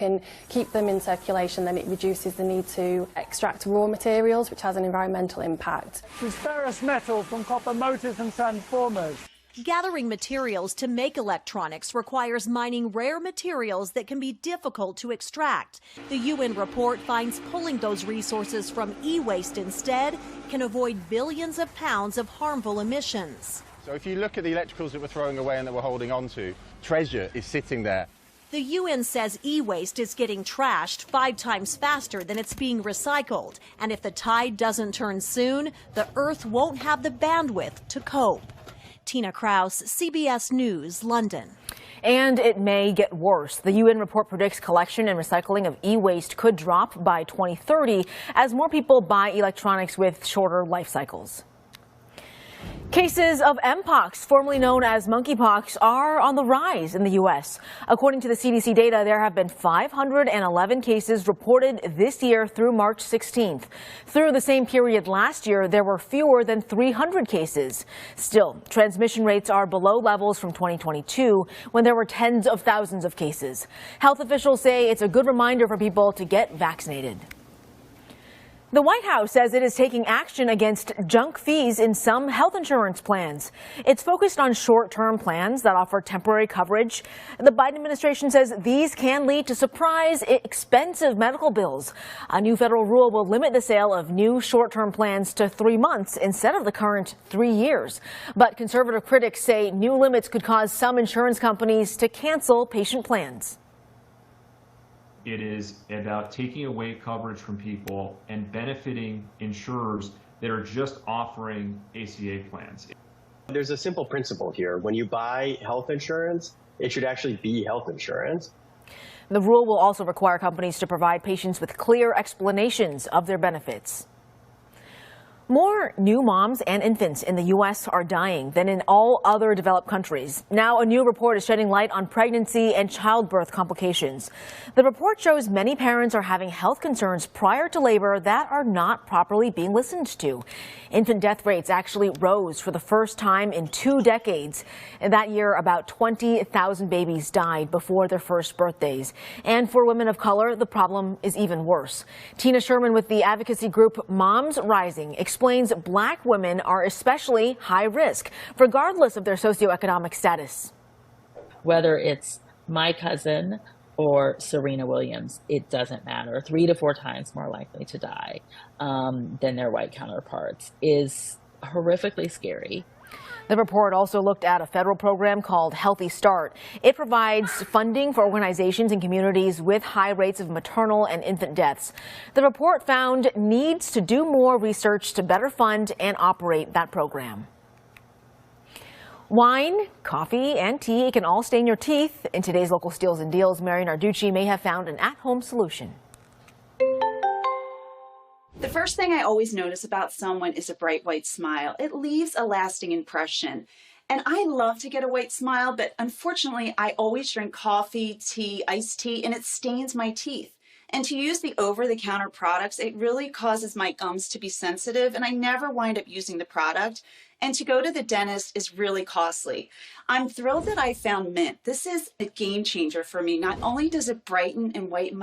and keep them in circulation, then it reduces the need to extract raw materials, which has an environmental impact. There's ferrous metal from copper motors and transformers. Gathering materials to make electronics requires mining rare materials that can be difficult to extract. The UN report finds pulling those resources from e-waste instead can avoid billions of pounds of harmful emissions. So if you look at the electricals that we're throwing away and that we're holding on to, treasure is sitting there. The UN says e-waste is getting trashed 5 times faster than it's being recycled. And if the tide doesn't turn soon, the Earth won't have the bandwidth to cope. Tina Kraus, CBS News, London. And it may get worse. The UN report predicts collection and recycling of e-waste could drop by 2030 as more people buy electronics with shorter life cycles. Cases of Mpox, formerly known as monkeypox, are on the rise in the U.S. According to the CDC data, there have been 511 cases reported this year through March 16th. Through the same period last year, there were fewer than 300 cases. Still, transmission rates are below levels from 2022, when there were tens of thousands of cases. Health officials say it's a good reminder for people to get vaccinated. The White House says it is taking action against junk fees in some health insurance plans. It's focused on short-term plans that offer temporary coverage. The Biden administration says these can lead to surprise, expensive medical bills. A new federal rule will limit the sale of new short-term plans to 3 months instead of the current 3 years. But conservative critics say new limits could cause some insurance companies to cancel patient plans. It is about taking away coverage from people and benefiting insurers that are just offering ACA plans. There's a simple principle here. When you buy health insurance, it should actually be health insurance. The rule will also require companies to provide patients with clear explanations of their benefits. More new moms and infants in the U.S. are dying than in all other developed countries. Now, a new report is shedding light on pregnancy and childbirth complications. The report shows many parents are having health concerns prior to labor that are not properly being listened to. Infant death rates actually rose for the first time in 2 decades. And that year, about 20,000 babies died before their first birthdays. And for women of color, the problem is even worse. Tina Sherman with the advocacy group Moms Rising explains black women are especially high risk, regardless of their socioeconomic status. Whether it's my cousin or Serena Williams, it doesn't matter. 3 to 4 times more likely to die than their white counterparts is horrifically scary. The report also looked at a federal program called Healthy Start. It provides funding for organizations and communities with high rates of maternal and infant deaths. The report found needs to do more research to better fund and operate that program. Wine, coffee, and tea can all stain your teeth. In today's Local Steals and Deals, Mary Narducci may have found an at-home solution. The first thing I always notice about someone is a bright white smile. It leaves a lasting impression. And I love to get a white smile, but unfortunately, I always drink coffee, tea, iced tea, and it stains my teeth. And to use the over-the-counter products, it really causes my gums to be sensitive, and I never wind up using the product. And to go to the dentist is really costly. I'm thrilled that I found Mint. This is a game changer for me. Not only does it brighten and whiten my